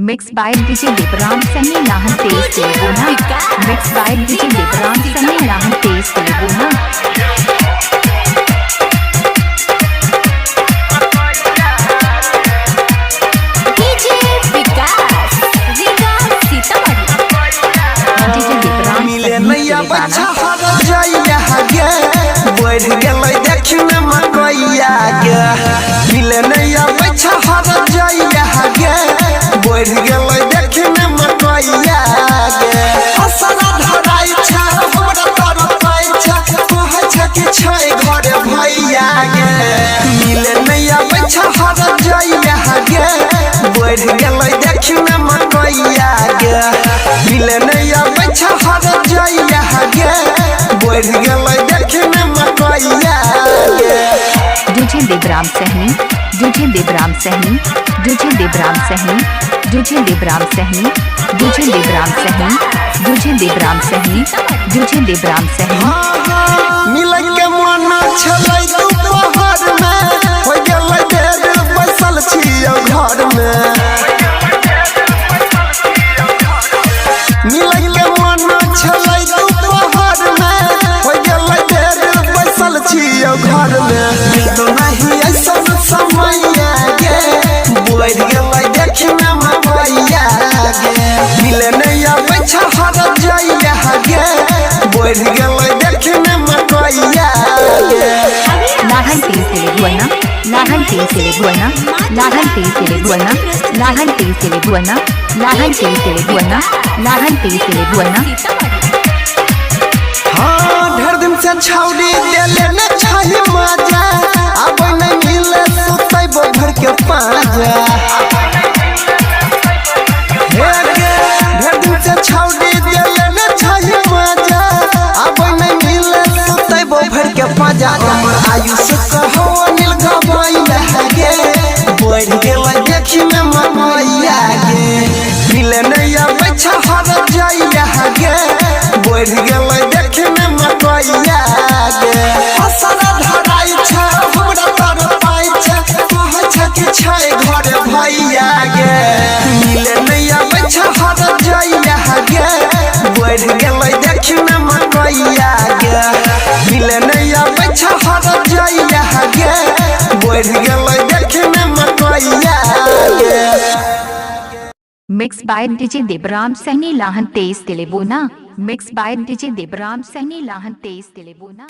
Mixed by DJ Devaram Sani Lahan Taste Telebona. Mixed by DJ Devaram Sani Lahan Taste Telebona. मिले बच्चा हर जाइया गे बढ़ गेलै देखने मकैया गे मिले नैया बच्चा हर जाइया गे बढ़ गेलै देखने मकैया गे असरा धराई छ हमरा तर पाई छ कहै छ कि छै घर भैया गे मिले नैया बच्चा हर जाइया गे बढ़ गेलै देखने मकैया गे मिले नैया बच्चा हर जाइया गे बढ़ गेलै देखने मकैया गे DJ Devaram Sahni, DJ Devaram Sahni, DJ Devaram Sahni, DJ Devaram Sahni, DJ Devaram Sahni, DJ Devaram Sahni, DJ Devaram Sahni. मिलै के मन छलै दुपहर में हो गेलै देर बैसल छियै घर में मिलै के मन छलै दुपहर में हो गेलै देर बैसल छियै घर में तो नहीं ऐसन समय गे बढ़ गेलै देखने मकैया गे मिले नहीं आबै छ हर जाइया गे बढ़ गेलै देखने मकैया गे Lahan Taste Telebona, Lahan Taste Telebona, Lahan Taste Telebona, Lahan Taste Telebona, Lahan Taste Telebona, Lahan Taste Telebona. हाँ ढेर दिन से छौड़ी देले न छही मजा अब नहीं मिले सुतै भर के पाजा ढेर दिन से छौड़ी देले न छही मजा अब नहीं मिले सुतै भर के पाजा हमर आयुष कहो अनिल गवाइल गे बढ़ गेलै देखने मकैया गे मिले नहीं आबै छ हर जाइया गे बढ़ गेलै देखने मकैया गे असरा धराई छ हमरा तर पाई छ कहै छ कि छै घर भैया गे मिले नहीं आबै छ हर जाइया गे बढ़ गेलै देखने मकैया गे मिले नहीं आबै छ हर जाइया गे बढ़ गेलै देखने मकैया गे Mixed by DJ Devaram Sahni Lahan Taste Telebona. Mixed by DJ Devaram Sahni Lahan Taste Telebona.